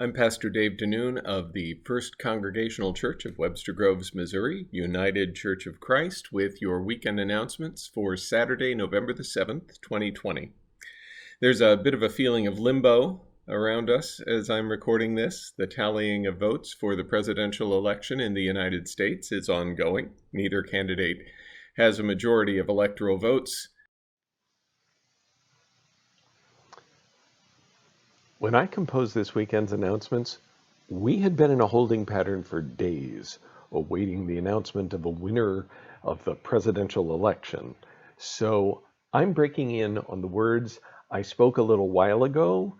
I'm Pastor Dave Denoon of the First Congregational Church of Webster Groves, Missouri, United Church of Christ, with your weekend announcements for Saturday, November the 7th, 2020. There's a bit of a feeling of limbo around us as I'm recording this. The tallying of votes for the presidential election in the United States is ongoing. Neither candidate has a majority of electoral votes. When I composed this weekend's announcements, we had been in a holding pattern for days, awaiting the announcement of a winner of the presidential election. So I'm breaking in on the words I spoke a little while ago,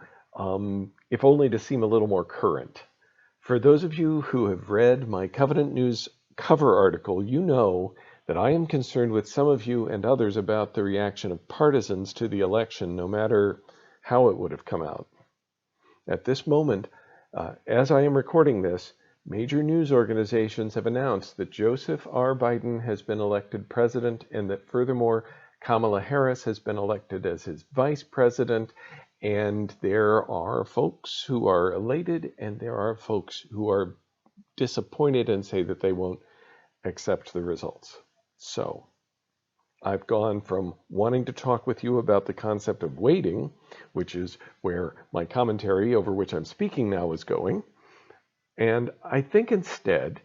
if only to seem a little more current. For those of you who have read my Covenant News cover article, you know that I am concerned with some of you and others about the reaction of partisans to the election, no matter how it would have come out. At this moment, as I am recording this, major news organizations have announced that Joseph R. Biden has been elected president and that furthermore, Kamala Harris has been elected as his vice president. And there are folks who are elated and there are folks who are disappointed and say that they won't accept the results. So I've gone from wanting to talk with you about the concept of waiting, which is where my commentary over which I'm speaking now is going. And I think instead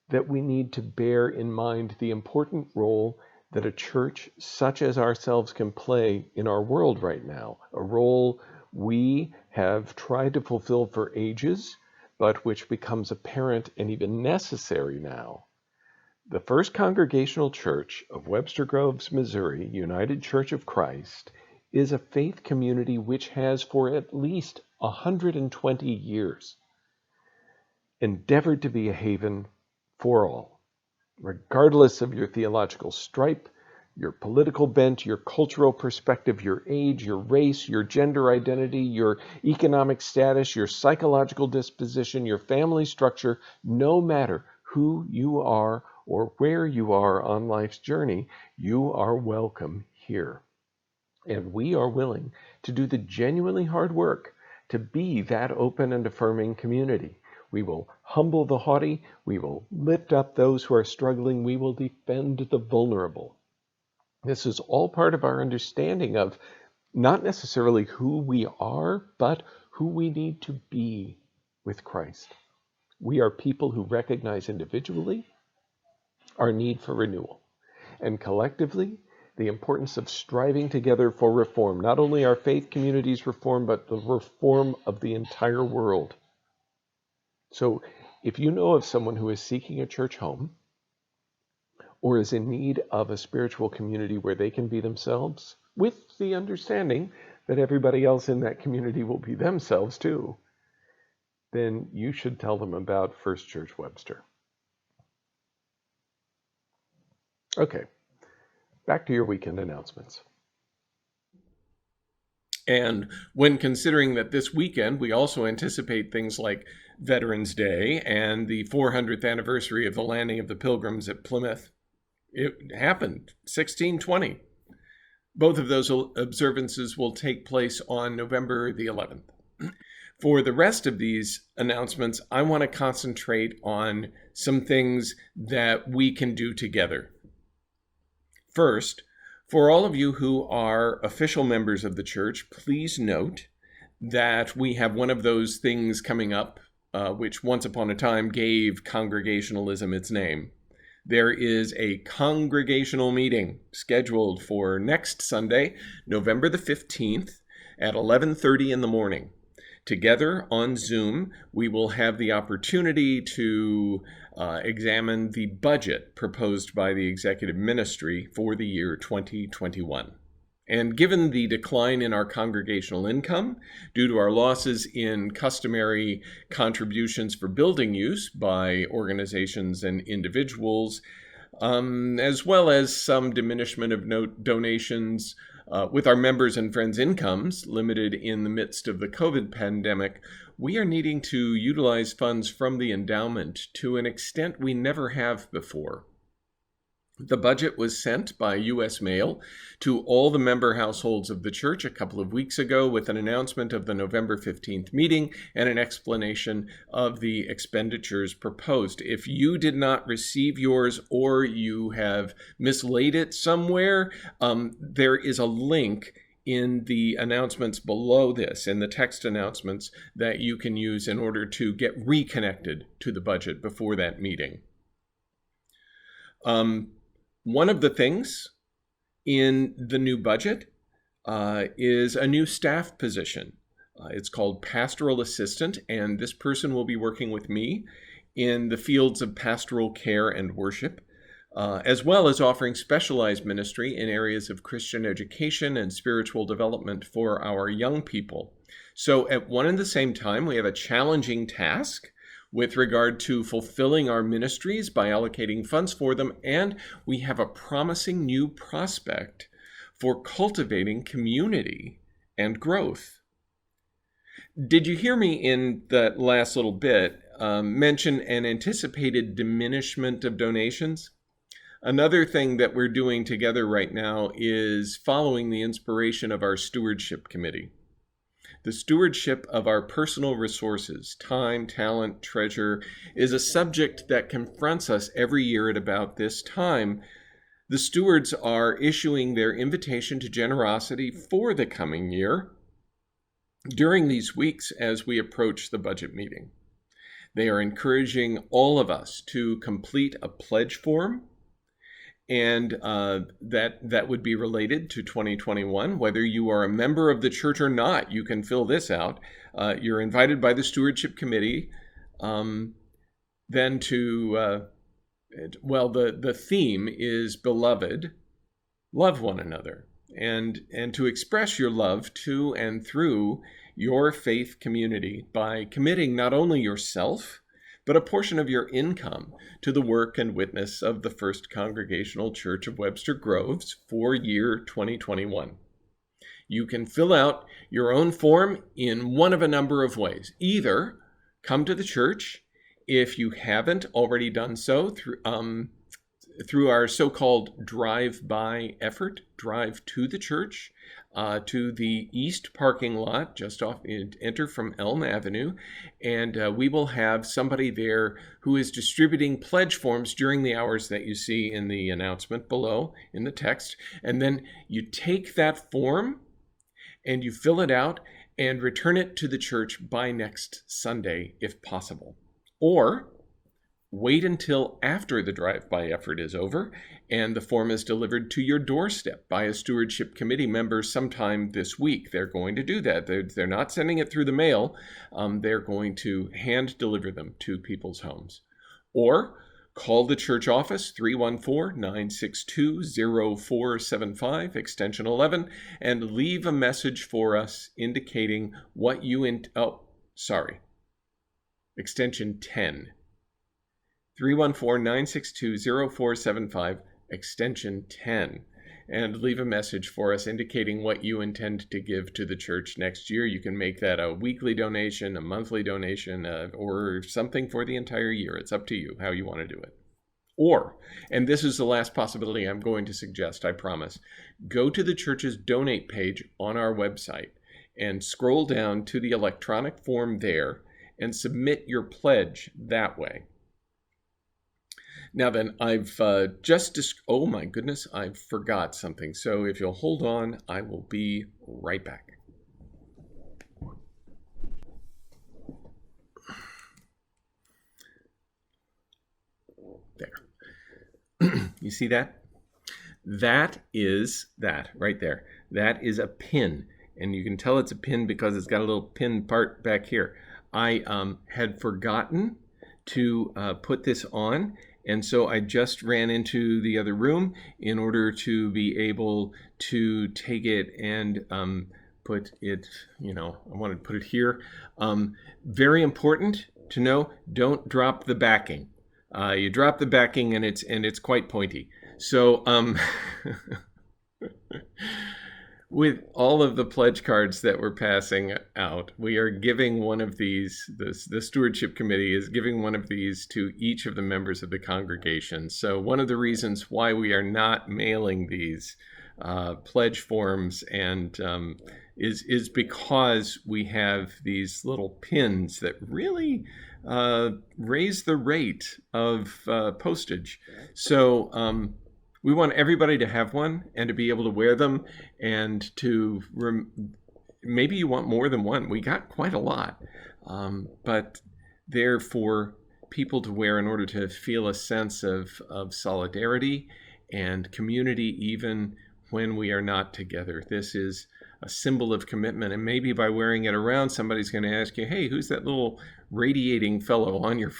that we need to bear in mind the important role that a church such as ourselves can play in our world right now, a role we have tried to fulfill for ages, but which becomes apparent and even necessary now. The First Congregational Church of Webster Groves, Missouri, United Church of Christ, is a faith community which has for at least 120 years endeavored to be a haven for all, regardless of your theological stripe, your political bent, your cultural perspective, your age, your race, your gender identity, your economic status, your psychological disposition, your family structure, no matter who you are or where you are on life's journey, you are welcome here. And we are willing to do the genuinely hard work to be that open and affirming community. We will humble the haughty, we will lift up those who are struggling, we will defend the vulnerable. This is all part of our understanding of not necessarily who we are, but who we need to be with Christ. We are people who recognize individually our need for renewal, and collectively, the importance of striving together for reform, not only our faith community's reform, but the reform of the entire world. So if you know of someone who is seeking a church home, or is in need of a spiritual community where they can be themselves, with the understanding that everybody else in that community will be themselves too, then you should tell them about First Church Webster. Okay, back to your weekend announcements. And when considering that this weekend, we also anticipate things like Veterans Day and the 400th anniversary of the landing of the Pilgrims at Plymouth. It happened, 1620. Both of those observances will take place on November the 11th. For the rest of these announcements, I want to concentrate on some things that we can do together. First, for all of you who are official members of the church, please note that we have one of those things coming up, which once upon a time gave Congregationalism its name. There is a congregational meeting scheduled for next Sunday, November the 15th at 11:30 in the morning. Together on Zoom, we will have the opportunity to examine the budget proposed by the executive ministry for the year 2021. And given the decline in our congregational income due to our losses in customary contributions for building use by organizations and individuals, as well as some diminishment of donations with our members' and friends' incomes limited in the midst of the COVID pandemic, we are needing to utilize funds from the endowment to an extent we never have before. The budget was sent by U.S. mail to all the member households of the church a couple of weeks ago with an announcement of the November 15th meeting and an explanation of the expenditures proposed. If you did not receive yours or you have mislaid it somewhere, there is a link in the announcements below this, in the text announcements, that you can use in order to get reconnected to the budget before that meeting. One of the things in the new budget is a new staff position. It's called pastoral assistant, and this person will be working with me in the fields of pastoral care and worship, as well as offering specialized ministry in areas of Christian education and spiritual development for our young people. So at one and the same time, we have a challenging task with regard to fulfilling our ministries by allocating funds for them, and we have a promising new prospect for cultivating community and growth. Did you hear me in that last little bit mention an anticipated diminishment of donations? Another thing that we're doing together right now is following the inspiration of our stewardship committee. The stewardship of our personal resources, time, talent, treasure, is a subject that confronts us every year at about this time. The stewards are issuing their invitation to generosity for the coming year during these weeks as we approach the budget meeting. They are encouraging all of us to complete a pledge form, and that would be related to 2021. Whether you are a member of the church or not, you can fill this out. You're invited by the stewardship committee then to, the theme is beloved, love one another, and to express your love to and through your faith community by committing not only yourself, but a portion of your income to the work and witness of the First Congregational Church of Webster Groves for year 2021. You can fill out your own form in one of a number of ways. Either come to the church, if you haven't already done so, through our so-called drive-by effort, drive to the church, to the east parking lot, just off, enter from Elm Avenue, and we will have somebody there who is distributing pledge forms during the hours that you see in the announcement below in the text. And then you take that form and you fill it out and return it to the church by next Sunday, if possible. Or wait until after the drive-by effort is over and the form is delivered to your doorstep by a stewardship committee member sometime this week. They're going to do that. They're not sending it through the mail. They're going to hand deliver them to people's homes. Or call the church office, 314-962-0475, extension 11, and leave a message for us indicating what you... extension 10. 314-962-0475, extension 10, and leave a message for us indicating what you intend to give to the church next year. You can make that a weekly donation, a monthly donation, or something for the entire year. It's up to you how you want to do it. Or, and this is the last possibility I'm going to suggest, I promise, go to the church's donate page on our website and scroll down to the electronic form there and submit your pledge that way. Now then, I've oh my goodness, I forgot something. So if you'll hold on, I will be right back. There. You see that? That is that right there. That is a pin. And you can tell it's a pin because it's got a little pin part back here. I had forgotten to put this on. And so I just ran into the other room in order to be able to take it and put it, I wanted to put it here. Very important to know, don't drop the backing. You drop the backing and it's quite pointy. So With all of the pledge cards that we're passing out, we are giving one of these, the stewardship committee is giving one of these to each of the members of the congregation. So one of the reasons why we are not mailing these pledge forms and is because we have these little pins that really raise the rate of postage. So we want everybody to have one and to be able to wear them, and to maybe you want more than one. We got quite a lot, but they're for people to wear in order to feel a sense of solidarity and community, even when we are not together. This is a symbol of commitment, and maybe by wearing it around, somebody's going to ask you, "Hey, who's that little radiating fellow on your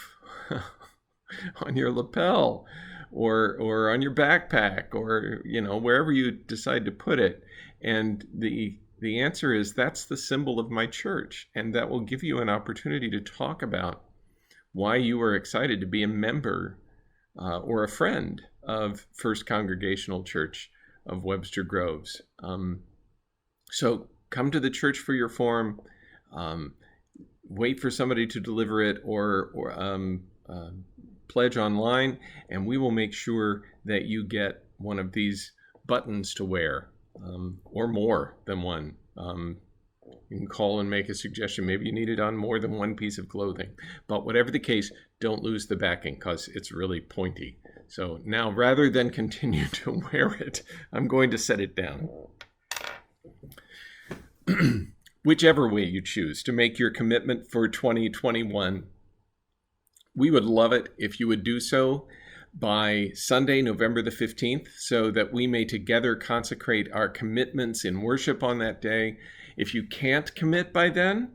on your lapel?" or on your backpack, or wherever you decide to put it. And the answer is, that's the symbol of my church, and that will give you an opportunity to talk about why you are excited to be a member or a friend of First Congregational Church of Webster Groves. So come to the church for your form. Wait for somebody to deliver it, or pledge online, and we will make sure that you get one of these buttons to wear, or more than one. You can call and make a suggestion. Maybe you need it on more than one piece of clothing. But whatever the case, don't lose the backing, because it's really pointy. So now, rather than continue to wear it, I'm going to set it down. Whichever way you choose to make your commitment for 2021, we would love it if you would do so by Sunday, November the 15th, so that we may together consecrate our commitments in worship on that day. If you can't commit by then,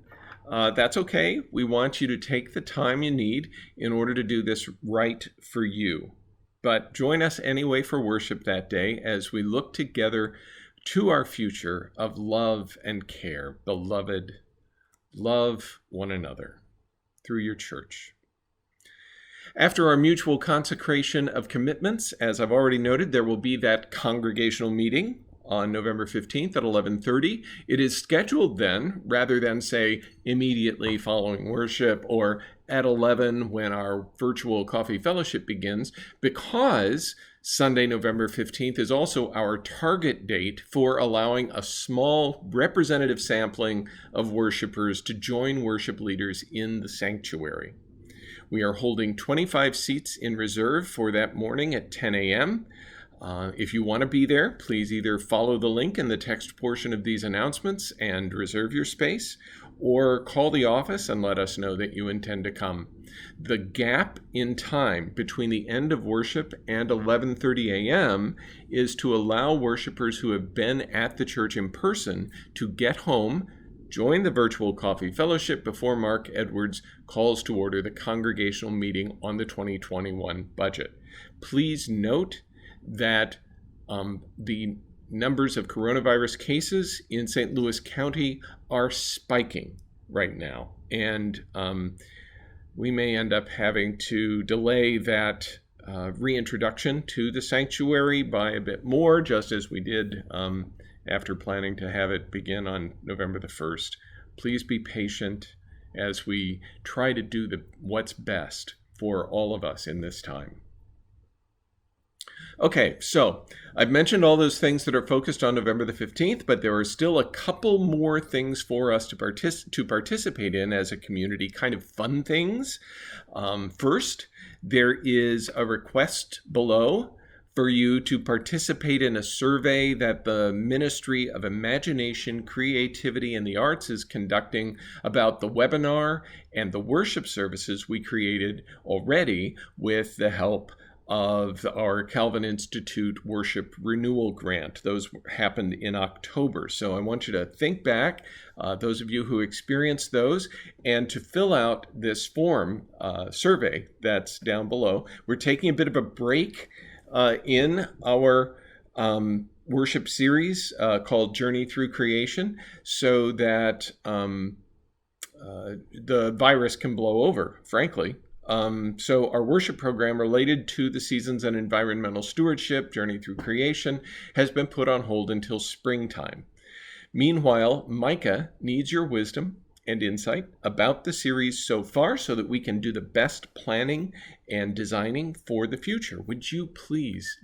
that's okay. We want you to take the time you need in order to do this right for you. But join us anyway for worship that day as we look together to our future of love and care. Beloved, love one another through your church. After our mutual consecration of commitments, as I've already noted, there will be that congregational meeting on November 15th at 11:30. It is scheduled then, rather than, say, immediately following worship or at 11 when our virtual coffee fellowship begins, because Sunday, November 15th is also our target date for allowing a small representative sampling of worshipers to join worship leaders in the sanctuary. We are holding 25 seats in reserve for that morning at 10 a.m. If you want to be there, please either follow the link in the text portion of these announcements and reserve your space, or call the office and let us know that you intend to come. The gap in time between the end of worship and 11:30 a.m. is to allow worshipers who have been at the church in person to get home, join the virtual coffee fellowship before Mark Edwards calls to order the congregational meeting on the 2021 budget. Please note that the numbers of coronavirus cases in St. Louis County are spiking right now, and we may end up having to delay that reintroduction to the sanctuary by a bit more, just as we did after planning to have it begin on November the 1st. Please be patient as we try to do what's best for all of us in this time. Okay, so I've mentioned all those things that are focused on November the 15th, but there are still a couple more things for us to participate in as a community, kind of fun things. First, there is a request below for you to participate in a survey that the Ministry of Imagination, Creativity, and the Arts is conducting about the webinar and the worship services we created already with the help of our Calvin Institute Worship Renewal Grant. Those happened in October. So I want you to think back, those of you who experienced those, and to fill out this form survey that's down below. We're taking a bit of a break in our worship series called Journey Through Creation, so that the virus can blow over, frankly. So our worship program related to the seasons and environmental stewardship, Journey Through Creation, has been put on hold until springtime. Meanwhile, Micah needs your wisdom and insight about the series so far so that we can do the best planning and designing for the future. Would you please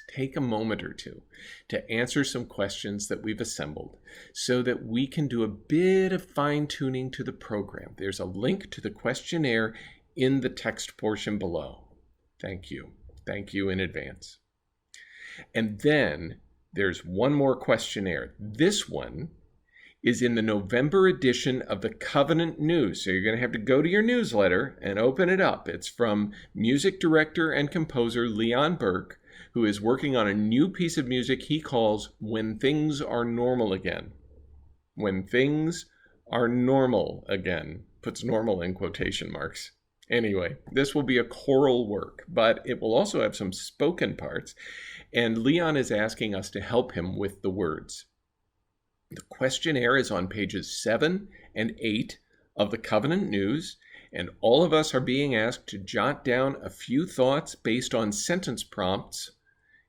take a moment or two to answer some questions that we've assembled so that we can do a bit of fine-tuning to the program? There's a link to the questionnaire in the text portion below. Thank you. Thank you in advance. And then there's one more questionnaire. This one is in the November edition of the Covenant News. So you're going to have to go to your newsletter and open it up. It's from music director and composer Leon Burke, who is working on a new piece of music he calls When Things Are Normal Again. When Things Are Normal Again. Puts normal in quotation marks. Anyway, this will be a choral work, but it will also have some spoken parts, and Leon is asking us to help him with the words. The questionnaire is on pages 7 and 8 of the Covenant News, and all of us are being asked to jot down a few thoughts based on sentence prompts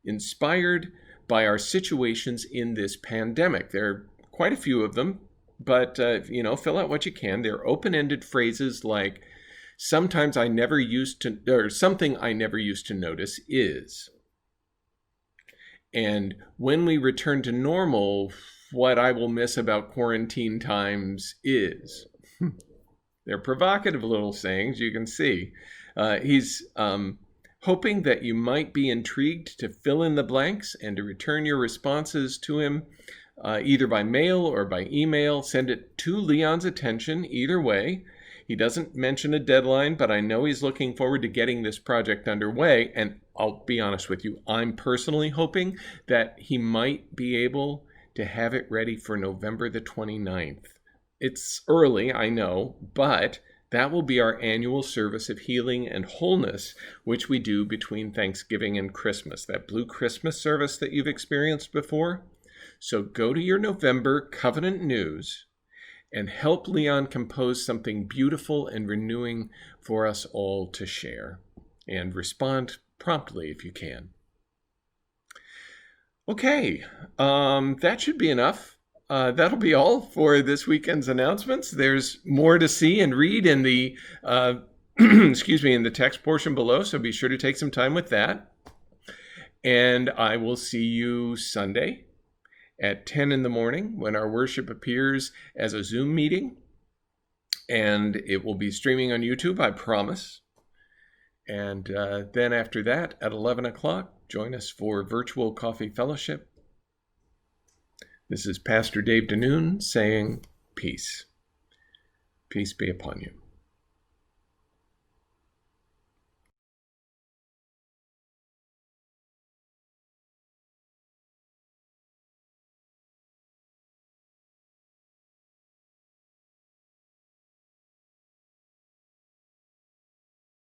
inspired by our situations in this pandemic. There are quite a few of them, but fill out what you can. They're open-ended phrases like, sometimes I never used to, or something I never used to notice is. And when we return to normal, what I will miss about quarantine times is. They're provocative little sayings, you can see. He's hoping that you might be intrigued to fill in the blanks and to return your responses to him either by mail or by email. Send it to Leon's attention either way. He doesn't mention a deadline, but I know he's looking forward to getting this project underway. And I'll be honest with you, I'm personally hoping that he might be able to have it ready for November the 29th. It's early, I know, but that will be our annual service of healing and wholeness, which we do between Thanksgiving and Christmas, that Blue Christmas service that you've experienced before. So go to your November Covenant News and help Leon compose something beautiful and renewing for us all to share. And respond promptly if you can. Okay, that should be enough. That'll be all for this weekend's announcements. There's more to see and read in the, in the text portion below, so be sure to take some time with that. And I will see you Sunday at 10 in the morning when our worship appears as a Zoom meeting. And it will be streaming on YouTube, I promise. And then after that, at 11 o'clock, join us for virtual coffee fellowship. This is Pastor Dave Denoon saying peace. Peace be upon you.